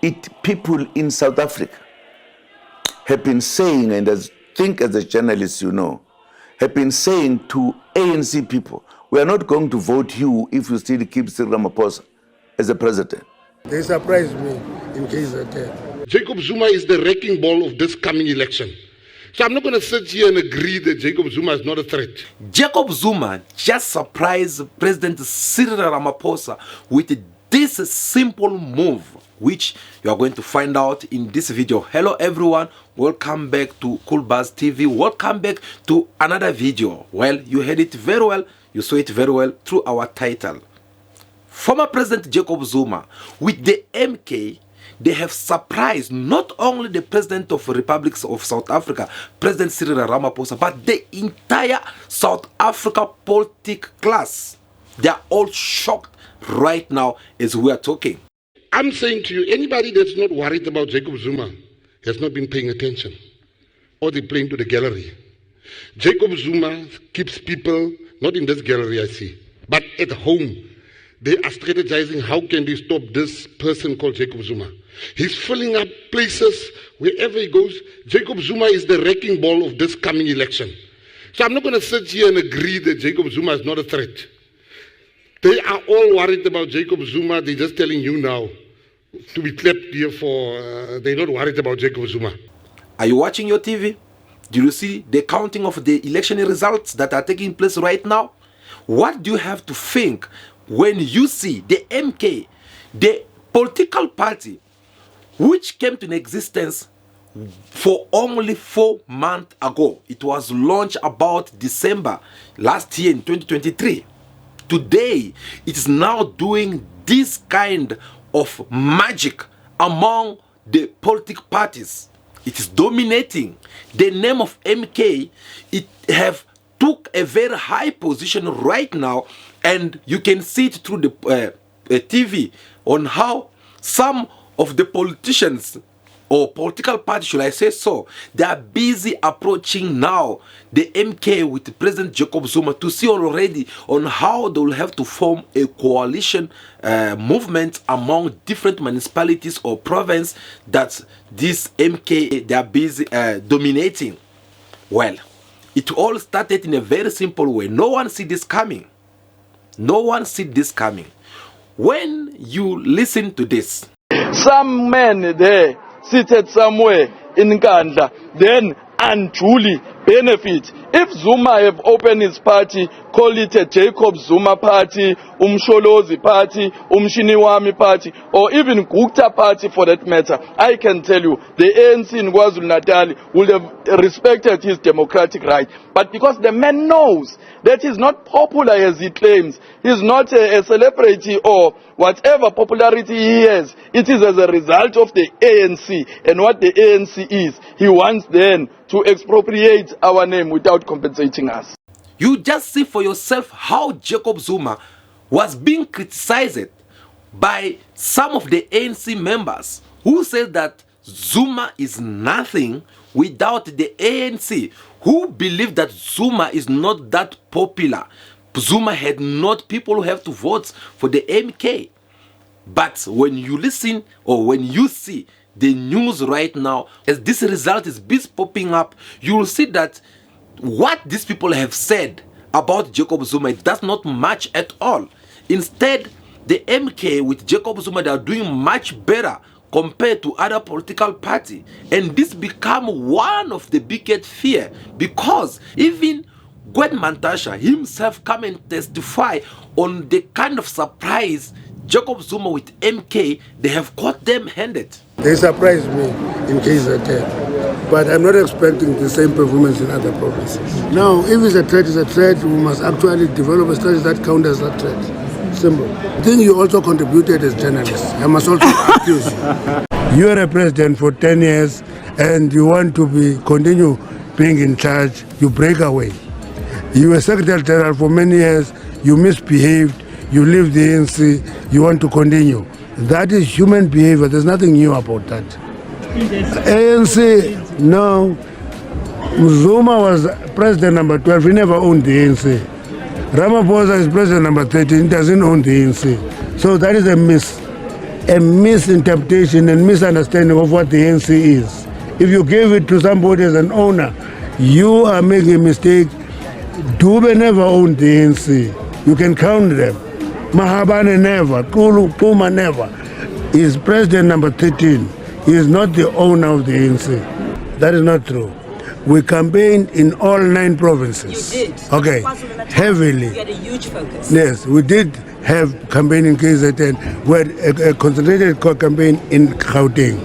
People in South Africa have been saying, and as a journalist you know, have been saying to ANC people, we are not going to vote you if you still keep Cyril Ramaphosa as a president. They surprised me in KZN. Jacob Zuma is the wrecking ball of this coming election. So I'm not going to sit here and agree that Jacob Zuma is not a threat. Jacob Zuma just surprised President Cyril Ramaphosa with this simple move, which you are going to find out in this video. Hello everyone, welcome back to Cool Buzz TV. Welcome back to another video. Well, you heard it very well, you saw it very well through our title. Former President Jacob Zuma with the MK, they have surprised not only the President of the Republic of South Africa, President Cyril Ramaphosa, but the entire South Africa political class. They are all shocked right now as we are talking. I'm saying to you, anybody that's not worried about Jacob Zuma has not been paying attention, or they're playing to the gallery. Jacob Zuma keeps people, not in this gallery I see, but at home. They are strategizing how can they stop this person called Jacob Zuma. He's filling up places wherever he goes. Jacob Zuma is the wrecking ball of this coming election. So I'm not going to sit here and agree that Jacob Zuma is not a threat. They are all worried about Jacob Zuma. They're just telling you now to be clapped here for, they're not worried about Jacob Zuma. Are you watching your TV? Do you see the counting of the election results that are taking place right now? What do you have to think when you see the MK, the political party, which came to an existence for only 4 months ago? It was launched about December last year in 2023. Today, it is now doing this kind of magic among the political parties. It is dominating. The name of MK, it have took a very high position right now, and you can see it through the TV on how some of the politicians or political parties, should I say so, they are busy approaching now the MK with President Jacob Zuma to see already on how they will have to form a coalition movement among different municipalities or province that this MK they are busy dominating. Well, it all started in a very simple way. No one see this coming. No one see this coming. When you listen to this, some men there seated somewhere in Nkandla then unduly benefit. If Zuma have opened his party, call it a Jacob Zuma party, Umsholozi party, Umshiniwami party, or even Gupta party for that matter, I can tell you the ANC in KwaZulu-Natal would have respected his democratic right. But because the man knows that he's not popular as he claims, he's not a celebrity or whatever popularity he has, it is as a result of the ANC and what the ANC is. He wants then to expropriate our name without compensating us. you just see for yourself how Jacob Zuma was being criticized by some of the ANC members who said that Zuma is nothing without the ANC, who believe that Zuma is not that popular. Zuma had not people who have to vote for the MK. But when you listen or when you see the news right now, as this result is popping up, you will see that what these people have said about Jacob Zuma, it does not match at all. Instead, the MK with Jacob Zuma, they are doing much better compared to other political parties. And this become one of the biggest fear, because even Gwed Mantashe himself come and testify on the kind of surprise Jacob Zuma with MK, they have caught them handed. They surprised me in KZN, but I'm not expecting the same performance in other provinces. Now, if it's a threat, it's a threat. We must actually develop a strategy that counters that threat. Simple. I think you also contributed as journalists. I must also accuse you. You are a president for 10 years and you want to continue being in charge, you break away. You were Secretary General for many years, you misbehaved, you leave the ANC, you want to continue. That is human behavior, there's nothing new about that. ANC, no. Zuma was president number 12, he never owned the ANC. Ramaphosa is president number 13, he doesn't own the ANC. So that is a miss. a misinterpretation and misunderstanding of what the ANC is. If you give it to somebody as an owner, you are making a mistake. Dube never owned the ANC. You can count them. Mahabane never. Kulu Puma never. He's president number 13. He is not the owner of the ANC. That is not true. We campaigned in all 9 provinces. You did. Okay, heavily. You had a huge focus. Yes, we did have campaign in KZN. We had a concentrated campaign in Gauteng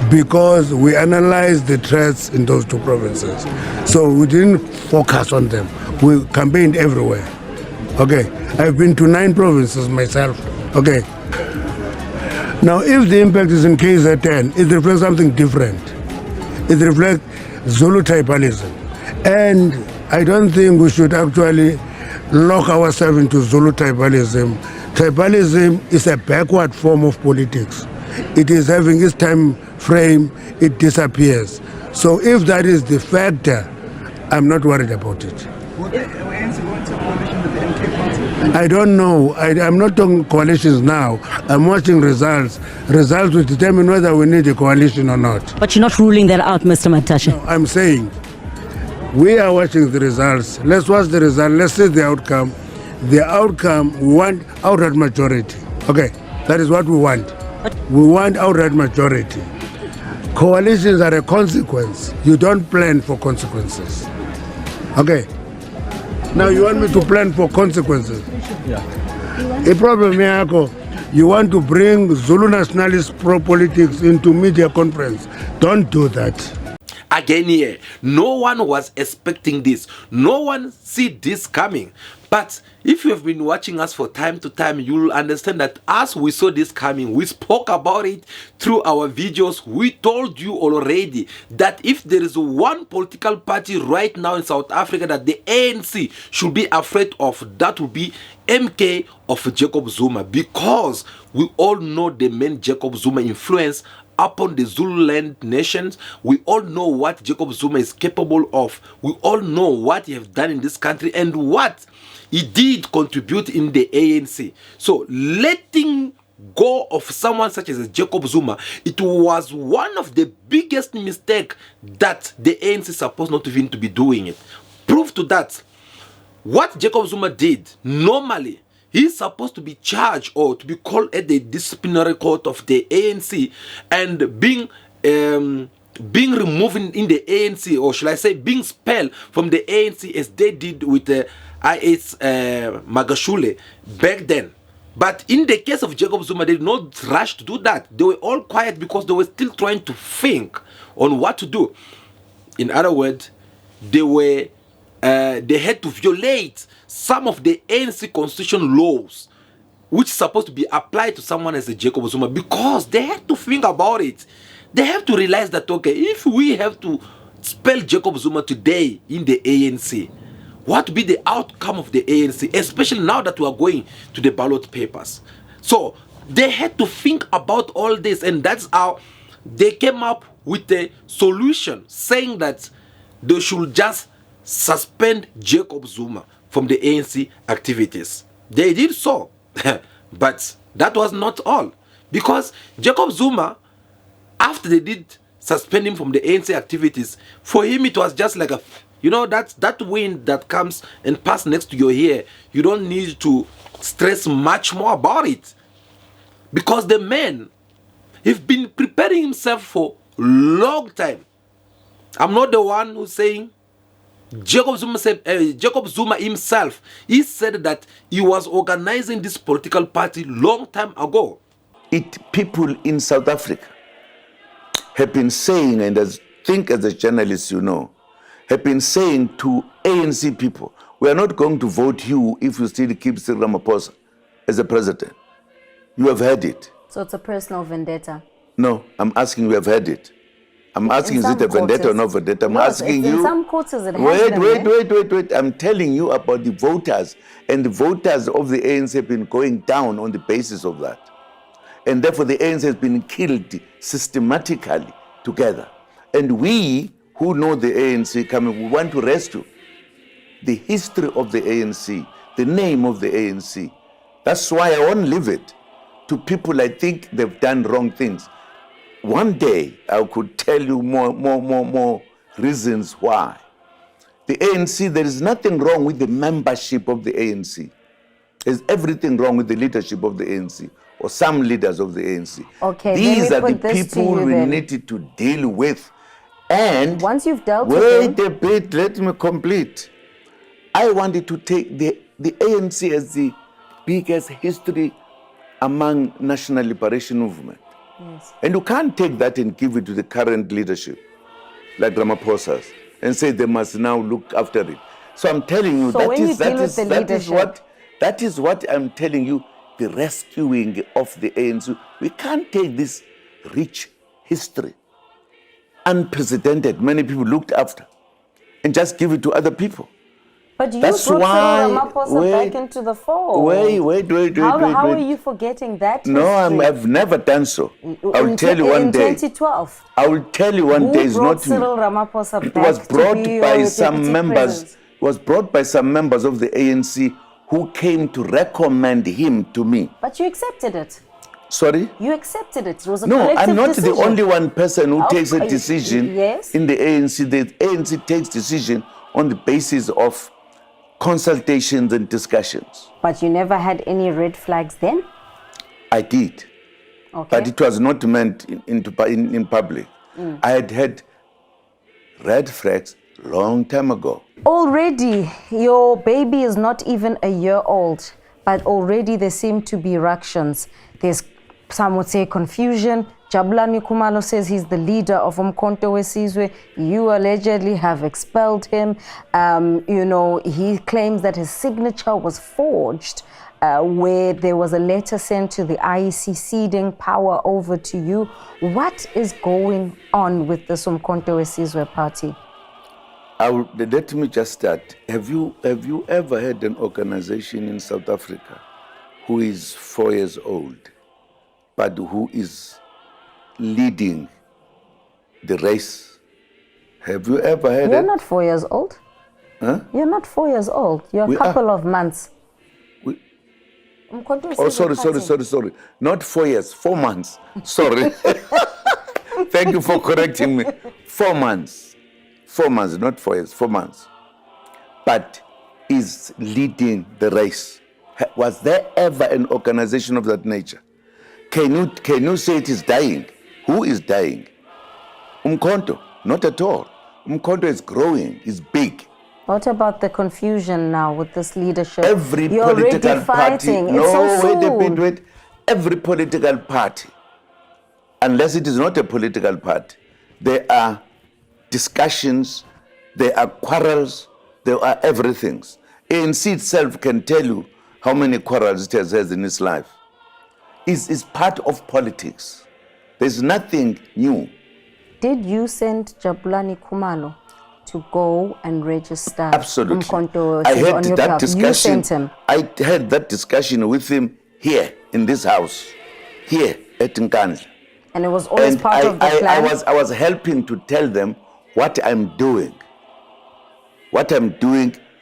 because we analyzed the threats in those 2 provinces. So we didn't focus on them. We campaigned everywhere. Okay, I've been to 9 provinces myself. Okay. Now, if the impact is in KZN, it reflects something different. It reflects Zulu tribalism. And I don't think we should actually lock ourselves into Zulu tribalism. Tribalism is a backward form of politics. It is having its time frame, it disappears. So if that is the factor, I'm not worried about it. I don't know. I'm not talking coalitions now. I'm watching results. Results will determine whether we need a coalition or not. But you're not ruling that out, Mr. Matashe. No, I'm saying we are watching the results. Let's watch the result. Let's see the outcome. The outcome, we want outright majority. Okay, that is what we want. We want outright majority. Coalitions are a consequence. You don't plan for consequences. Okay. Now you want me to plan for consequences. A problem here, you want to bring Zulu nationalist pro-politics into media conference. Don't do that. Again here, no one was expecting this. No one see this coming. But if you have been watching us for time to time, you will understand that as we saw this coming, we spoke about it through our videos. We told you already that if there is one political party right now in South Africa that the ANC should be afraid of, that would be MK of Jacob Zuma, because we all know the main Jacob Zuma influence upon the Zululand nations. We all know what Jacob Zuma is capable of. We all know what he has done in this country and what he did contribute in the ANC. So letting go of someone such as Jacob Zuma, it was one of the biggest mistakes that the ANC is supposed not even to be doing it. Proof to that, what Jacob Zuma did, normally, he's supposed to be charged or to be called at the disciplinary court of the ANC and being removed in the ANC, or should I say being expelled from the ANC as they did with the IS Magashule back then. But in the case of Jacob Zuma, they did not rush to do that. They were all quiet because they were still trying to think on what to do. In other words, they had to violate some of the ANC constitution laws which is supposed to be applied to someone as a Jacob Zuma, because they had to think about it. They have to realize that, okay, if we have to spell Jacob Zuma today in the ANC, what will be the outcome of the ANC, especially now that we are going to the ballot papers? So they had to think about all this, and that's how they came up with a solution, saying that they should just suspend Jacob Zuma from the ANC activities. They did so, but that was not all, because Jacob Zuma, after they did suspend him from the ANC activities, for him it was just like a, you know, that wind that comes and passes next to your ear. You don't need to stress much more about it, because the man, he's been preparing himself for a long time. I'm not the one who's saying. Jacob Zuma himself, he said that he was organizing this political party long time ago. People in South Africa have been saying, and as a journalist you know, have been saying to ANC people, we are not going to vote you if you still keep Cyril Ramaphosa as the president. You have heard it. So it's a personal vendetta? No, I'm asking, you have heard it. I'm asking, is it a vendetta or not vendetta? I'm asking you. In some quarters it has Wait. I'm telling you about the voters. And the voters of the ANC have been going down on the basis of that. And therefore the ANC has been killed systematically together. And we who know the ANC coming, we want to rescue the history of the ANC, the name of the ANC. That's why I won't leave it. to people I think they've done wrong things. One day I could tell you more reasons why. The ANC, there is nothing wrong with the membership of the ANC. There's everything wrong with the leadership of the ANC or some leaders of the ANC. Okay, these let me are the put this to people you we then. needed to deal with. And Once you've dealt with wait them, a bit, let me complete. I wanted to take the ANC as the biggest history among national liberation movement. yes. And you can't take that and give it to the current leadership, like Ramaphosa's, and say they must now look after it. So I'm telling you, So that when is you deal with the leadership- that is what I'm telling you, the rescuing of the ANC. We can't take this rich history, unprecedented, many people looked after, and just give it to other people. But you That's brought why- Cyril Ramaphosa back into the fold. Wait. How are you forgetting that No, history? I've never done so. I'll In tell you one in day. 2012. I will tell you one Who day. It's brought not me. Cyril Ramaphosa It back was brought to be by your some deputy members. president? It was brought by some members of the ANC who came to recommend him to me. But you accepted it. Sorry? You accepted it. It was a No, collective I'm not decision. the only one person who Of- takes a decision yes. in the ANC. The ANC takes decision on the basis of consultations and discussions. But you never had any red flags then? I did. Okay. But it was not meant in public. I had red flags long time ago. Already, your baby is not even a year old, but already there seem to be ructions. There's, some would say, confusion. Jabulani Khumalo says he's the leader of Umkhonto weSizwe. You allegedly have expelled him. He claims that his signature was forged, where there was a letter sent to the IEC ceding power over to you. What is going on with this Umkhonto weSizwe party? Let me just start. Have you ever had an organization in South Africa who is 4 years old, but who is leading the race? Have you ever had You're it? not 4 years old. Huh? You're not 4 years old. You're We a couple of months. We- Umkhonto Oh, weSizwe sorry. Not 4 years, 4 months. Sorry. Thank you for correcting me. 4 months. 4 months, not 4 years, 4 months. But is leading the race. Was there ever an organization of that nature? Can you say it is dying? Who is dying? Umkhonto? Not at all. Umkhonto is growing, is big. What about the confusion now with this leadership? Every You're already political party. fighting. No, It's so soon. wait. Every political party, unless it is not a political party, there are discussions, there are quarrels, there are everything. ANC itself can tell you how many quarrels it has had in its life. It's part of politics. There's nothing new. Did you send Jabulani Khumalo to go and register Absolutely. Umkhonto I weSizwe had on your that behalf? discussion. You sent him. I had that discussion with him here in this house, here at Nkandla. And it was always And part of the plan? I was helping to tell them what I'm doing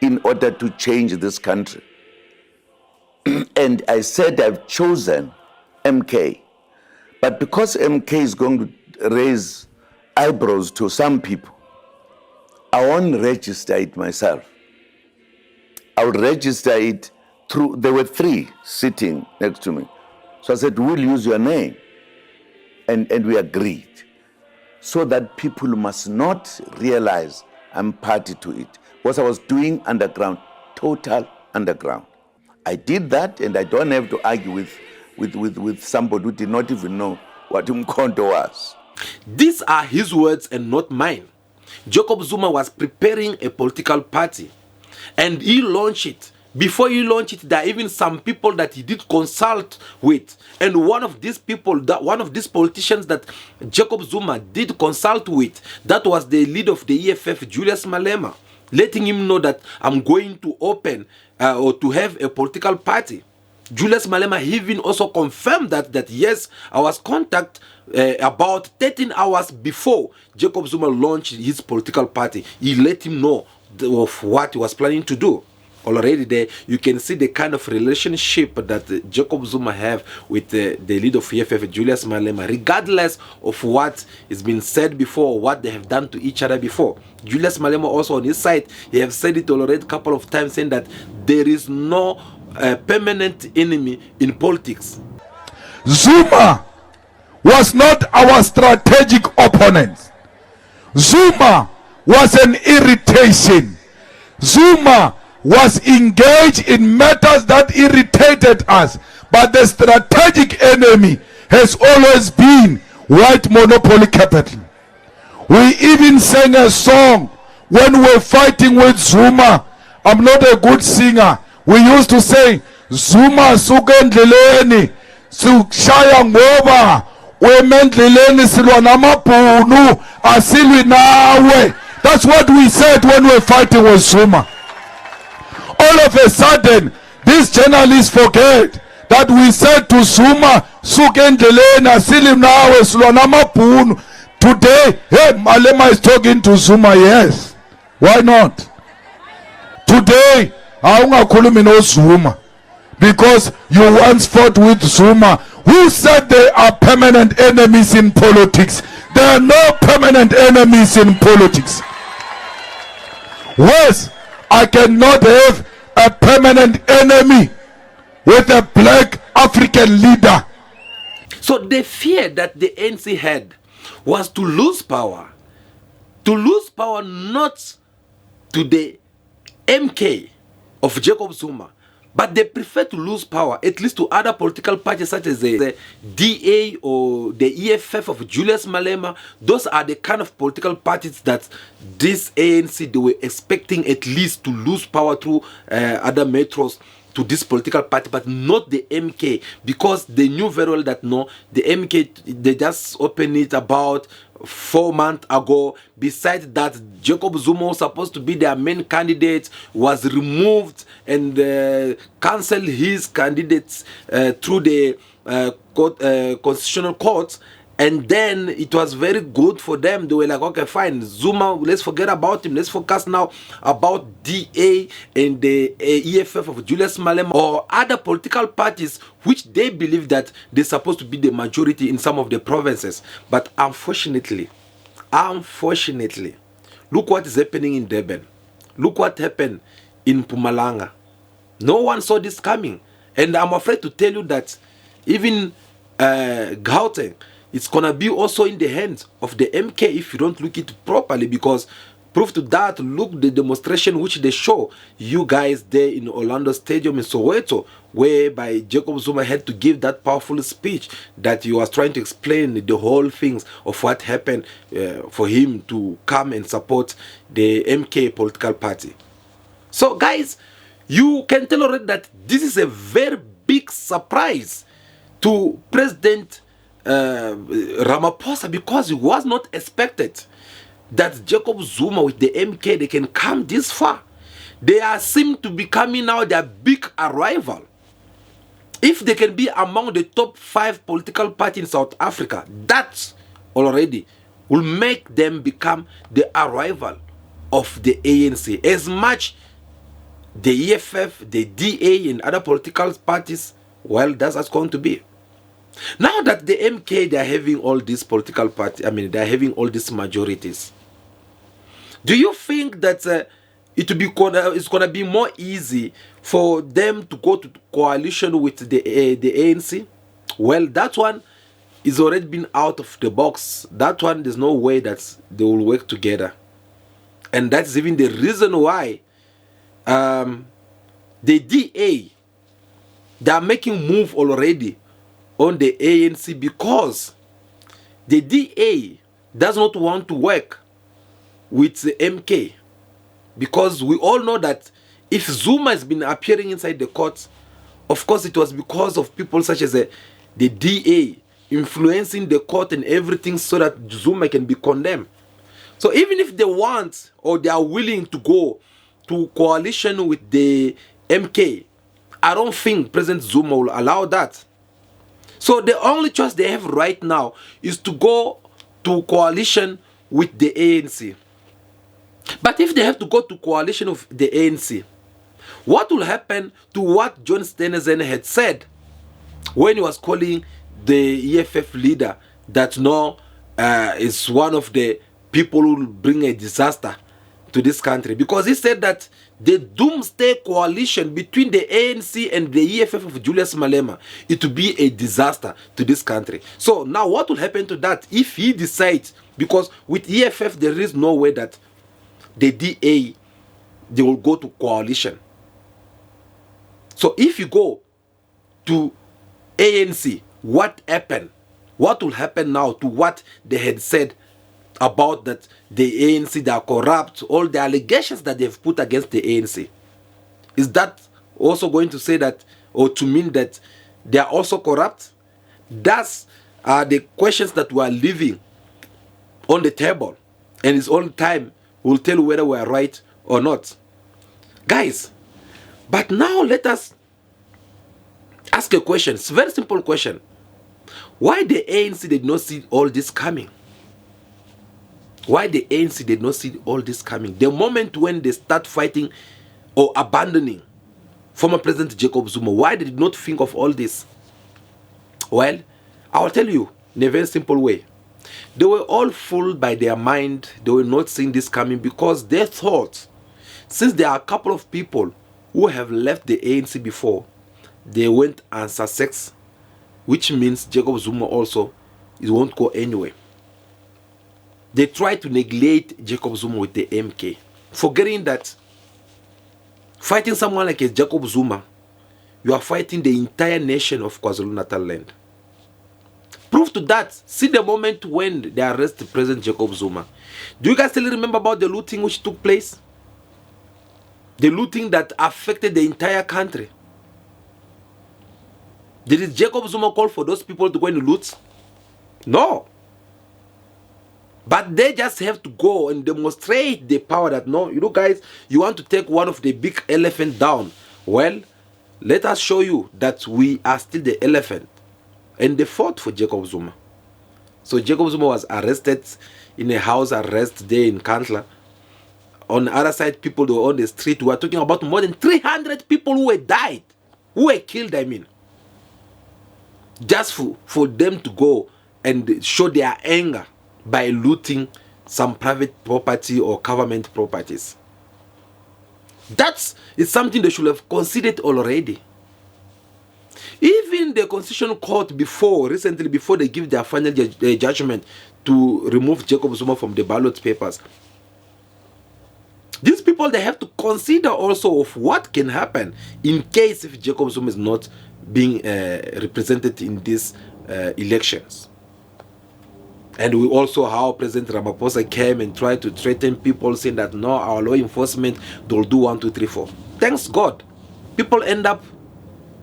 in order to change this country. And I said I've chosen MK. But because MK is going to raise eyebrows to some people, I won't register it myself. I will register it through, there were 3 sitting next to me. So I said, we'll use your name. And we agreed. So that people must not realize I'm party to it. What I was doing underground, total underground. I did that, and I don't have to argue with somebody who did not even know what Umkhonto was. These are his words and not mine. Jacob Zuma was preparing a political party and he launched it. Before he launched it, there are even some people that he did consult with. And one of these people, one of these politicians that Jacob Zuma did consult with, that was the leader of the EFF, Julius Malema, letting him know that I'm going to open or to have a political party. Julius Malema even also confirmed that yes, I was contacted about 13 hours before Jacob Zuma launched his political party. He let him know of what he was planning to do. already there, you can see the kind of relationship that Jacob Zuma have with the leader of EFF, Julius Malema, regardless of what has been said before, what they have done to each other before. Julius Malema also on his side, he have said it already a couple of times, saying that there is no permanent enemy in politics. Zuma was not our strategic opponent. Zuma was an irritation. Zuma was engaged in matters that irritated us. But the strategic enemy has always been white monopoly capital. We even sang a song when we were fighting with Zuma. I'm not a good singer. We used to say, Zuma sukendleleni sushaya ngoba wemendleleni silwa namabhunu asilwi nawe. That's what we said when we were fighting with Zuma. All of a sudden, these journalists forget that we said to Zuma, sukendleleni asilwi nawe silwa namabhunu. Today, hey, Malema is talking to Zuma, yes. Why not? Today, awungakhulumi no Zuma because you once fought with Zuma. Who said they are permanent enemies in politics? There are no permanent enemies in politics. Worse, I cannot have a permanent enemy with a black African leader. So the fear that the ANC had was to lose power. To lose power not to the MK of Jacob Zuma, but they prefer to lose power at least to other political parties such as the DA or the EFF of Julius Malema. Those are the kind of political parties that this ANC, they were expecting at least to lose power through other metros to this political party, but not the MK, because they knew very well that no, the MK, they just opened it about 4 months ago. Besides that, Jacob Zuma was supposed to be their main candidate, was removed and cancelled his candidates through the constitutional court. And then it was very good for them. They were like, okay, fine, Zuma, let's forget about him. Let's focus now about DA and the EFF of Julius Malema or other political parties which they believe that they're supposed to be the majority in some of the provinces. But unfortunately, look what is happening in Durban. Look what happened in Mpumalanga. No one saw this coming. And I'm afraid to tell you that even Gauteng, it's gonna be also in the hands of the MK if you don't look it properly, because proof to that, look the demonstration which they show you guys there in Orlando Stadium in Soweto, whereby Jacob Zuma had to give that powerful speech that he was trying to explain the whole things of what happened for him to come and support the MK political party. So guys, you can tell already that this is a very big surprise to President Ramaphosa, because it was not expected that Jacob Zuma with the MK, they can come this far. They are seem to be coming now their big arrival. If they can be among the top 5 political parties in South Africa, that already will make them become the arrival of the ANC. As much the EFF, the DA and other political parties, well, that's what's going to be. Now that the MK, they are having all these political parties, I mean, they are having all these majorities, do you think that it's gonna be more easy for them to go to coalition with the ANC? Well, that one is already been out of the box. That one, there's no way that they will work together. And that's even the reason why the DA, they are making move already on the ANC, because the DA does not want to work with the MK, because we all know that if Zuma has been appearing inside the courts, of course it was because of people such as the DA influencing the court and everything so that Zuma can be condemned. So even if they want or they are willing to go to coalition with the MK, I don't think President Zuma will allow that. So the only choice they have right now is to go to coalition with the ANC. But if they have to go to coalition with the ANC, What will happen to what John Steenhuisen had said when he was calling the EFF leader that no is one of the people who will bring a disaster to this country? Because he said that the doomsday coalition between the ANC and the EFF of Julius Malema, it will be a disaster to this country. So now what will happen to that if he decides, because with EFF there is no way that the DA, they will go to coalition. So if you go to ANC, what happened? What will happen now to what they had said about that the ANC, they are corrupt, all the allegations that they've put against the ANC? Is that also going to say that, or to mean that they are also corrupt? That's the questions that we are leaving on the table, and it's all time will tell whether we are right or not, guys. But now let us ask a question. It's a very simple question. Why the ANC did not see all this coming? Why the ANC did not see all this coming? The moment when they start fighting or abandoning former President Jacob Zuma, why they did not think of all this? Well, I will tell you in a very simple way. They were all fooled by their mind. They were not seeing this coming because they thought, since there are a couple of people who have left the ANC before, they went and Sussex, which means Jacob Zuma also won't go anywhere. They tried to neglect Jacob Zuma with the MK, forgetting that fighting someone like a Jacob Zuma, you are fighting the entire nation of KwaZulu-Natal land. Proof to that, see the moment when they arrested President Jacob Zuma. Do you guys still remember about the looting which took place? The looting that affected the entire country. Did Jacob Zuma call for those people to go and loot? No. But they just have to go and demonstrate the power that, no, you know guys, you want to take one of the big elephant down. Well, let us show you that we are still the elephant. And they fought for Jacob Zuma. So Jacob Zuma was arrested in a house arrest there in Kantla. On the other side, people who were on the street, we are talking about more than 300 people who were died, who were killed, I mean. Just for them to go and show their anger by looting some private property or government properties. That is something they should have considered already. Even the Constitutional Court recently before they give their final judgment to remove Jacob Zuma from the ballot papers, these people, they have to consider also of what can happen in case if Jacob Zuma is not being represented in these elections. And we also how President Ramaphosa came and tried to threaten people, saying that no, our law enforcement, they'll do 1, 2, 3, 4. Thanks God, people end up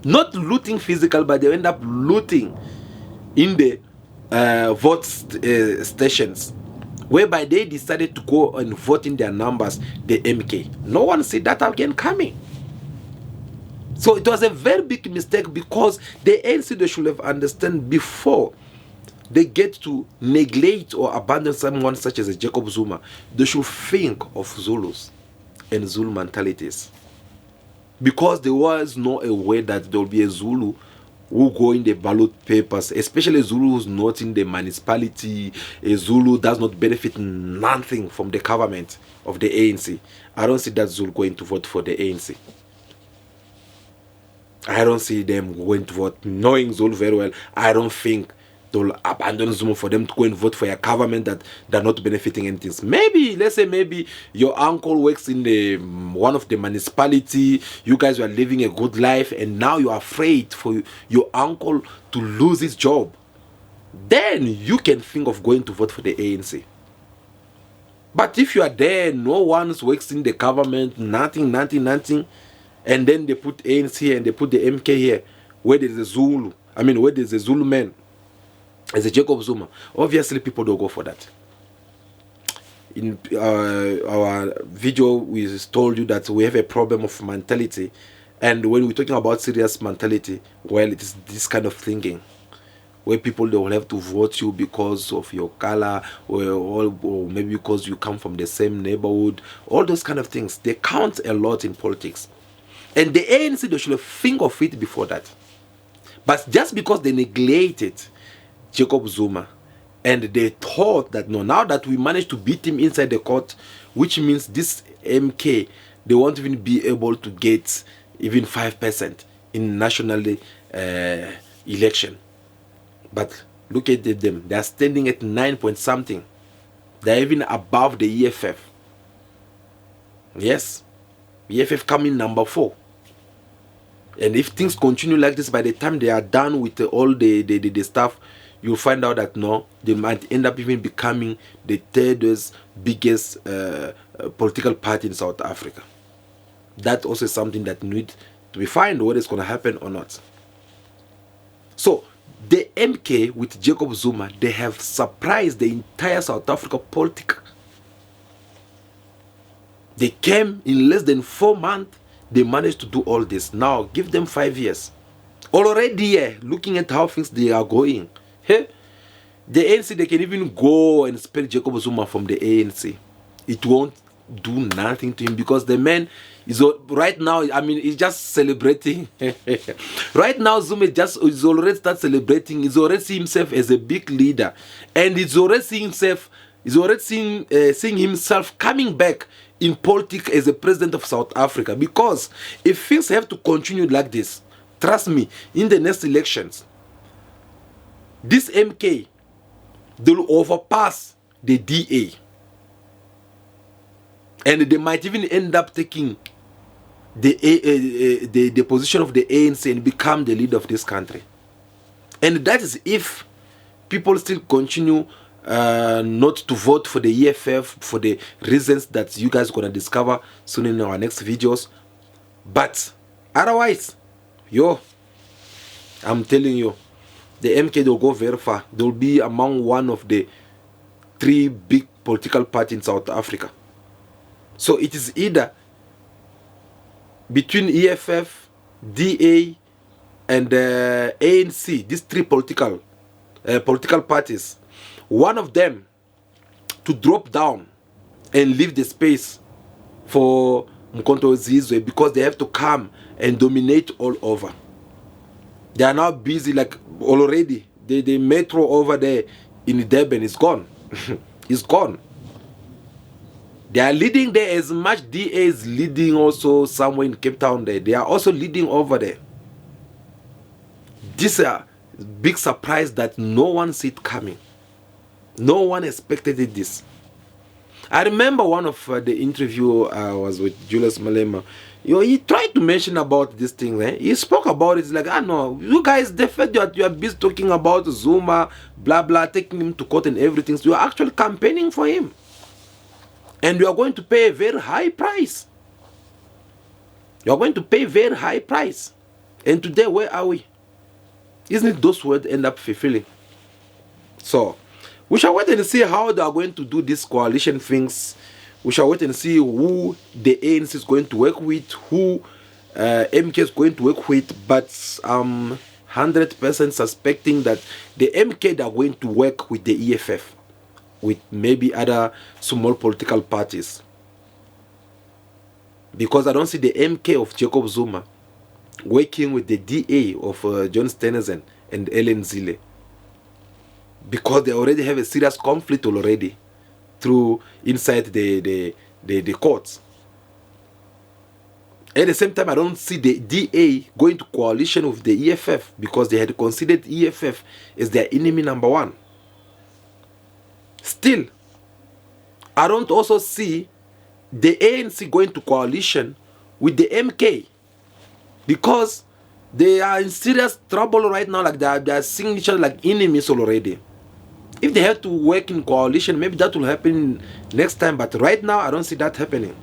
not looting physical, but they end up looting in the vote stations, whereby they decided to go and vote in their numbers, the MK. No one see that again coming. So it was a very big mistake, because the ANC, they should have understood before they get to neglect or abandon someone such as a Jacob Zuma, they should think of Zulus and Zulu mentalities. Because there was no a way that there will be a Zulu who go in the ballot papers, especially a Zulu who's not in the municipality, a Zulu does not benefit nothing from the government of the ANC. I don't see that Zulu going to vote for the ANC. I don't see them going to vote. Knowing Zulu very well, I don't think they'll abandon Zuma for them to go and vote for a government that they're not benefiting anything. Maybe, let's say maybe your uncle works in the one of the municipality, you guys were living a good life, and now you're afraid for your uncle to lose his job. Then you can think of going to vote for the ANC. But if you are there, no one works in the government, nothing, and then they put ANC and they put the MK here, where there's a Zulu, where there's a Zulu man, as a Jacob Zuma, obviously people don't go for that. In our video, we told you that we have a problem of mentality, and when we're talking about serious mentality, well, it is this kind of thinking, where people, they will have to vote you because of your color, or maybe because you come from the same neighborhood. All those kind of things, they count a lot in politics. And the ANC, they should think of it before that. But just because they neglected Jacob Zuma, and they thought that no, now that we managed to beat him inside the court, which means this MK, they won't even be able to get even 5% in national election. But look at them, they are standing at 9 point something. They are even above the EFF. Yes, EFF coming number 4. And if things continue like this, by the time they are done with all the stuff, you'll find out that no, they might end up even becoming the third biggest political party in South Africa. That also is something that needs to be found, whether it's going to happen or not. So the MK with Jacob Zuma, they have surprised the entire South Africa politics. They came in less than 4 months. They managed to do all this. Now give them 5 years. Already, looking at how things they are going, the ANC, they can even go and expel Jacob Zuma from the ANC. It won't do nothing to him, because the man is right now, I mean, he's just celebrating. Right now, Zuma is already start celebrating. He's already seeing himself as a big leader, and he's already seeing himself. He's already seeing himself coming back in politics as a president of South Africa. Because if things have to continue like this, trust me, in the next elections, this MK, they will overpass the DA. And they might even end up taking the position of the ANC and become the leader of this country. And that is if people still continue not to vote for the EFF for the reasons that you guys are going to discover soon in our next videos. But otherwise, I'm telling you, the MK will go very far. They will be among one of the 3 big political parties in South Africa. So it is either between EFF, DA, and ANC, these 3 political parties, one of them to drop down and leave the space for Mkhonto Zizwe, because they have to come and dominate all over. They are now busy, like already. The metro over there in Durban is gone. It's gone. They are leading there as much. DA is leading also somewhere in Cape Town there. They are also leading over there. This is a big surprise that no one saw it coming. No one expected this. I remember one of the interview was with Julius Malema. He tried to mention about this thing. He spoke about it. It's like, no, you guys, the fact that you are busy talking about Zuma, blah, blah, taking him to court and everything. So you are actually campaigning for him. And you are going to pay a very high price. You are going to pay a very high price. And today, where are we? Isn't it those words end up fulfilling? So, we shall wait and see how they are going to do these coalition things. We shall wait and see who the ANC is going to work with, who MK is going to work with. But 100% suspecting that the MK, they are going to work with the EFF, with maybe other small political parties. Because I don't see the MK of Jacob Zuma working with the DA of John Steenhuisen and Ellen Zille. Because they already have a serious conflict already through inside the courts. At the same time, I don't see the DA going to coalition with the EFF, because they had considered EFF as their enemy number 1. Still, I don't also see the ANC going to coalition with the MK, because they are in serious trouble right now. Like they are seeing each other like enemies already. If they have to work in coalition, maybe that will happen next time. But right now, I don't see that happening.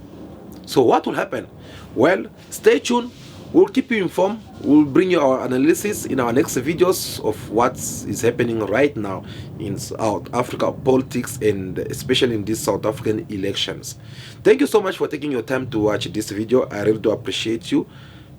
So what will happen? Well, stay tuned. We'll keep you informed. We'll bring you our analysis in our next videos of what is happening right now in South Africa politics, and especially in these South African elections. Thank you so much for taking your time to watch this video. I really do appreciate you.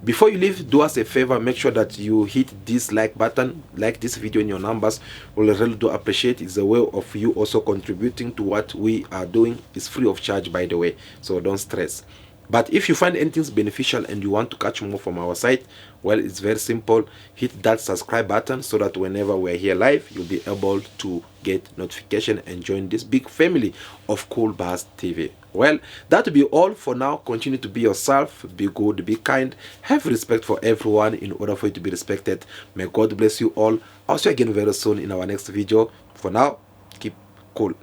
Before you leave, do us a favor, make sure that you hit this like button, like this video in your numbers. We'll really do appreciate. It's a way of you also contributing to what we are doing. It's free of charge, by the way, so don't stress. But if you find anything beneficial and you want to catch more from our site, well, it's very simple. Hit that subscribe button so that whenever we're here live, you'll be able to get notification and join this big family of Cool Bars TV. Well, that will be all for now. Continue to be yourself, be good, be kind, have respect for everyone in order for you to be respected. May God bless you all. I'll see you again very soon in our next video. For now, keep cool.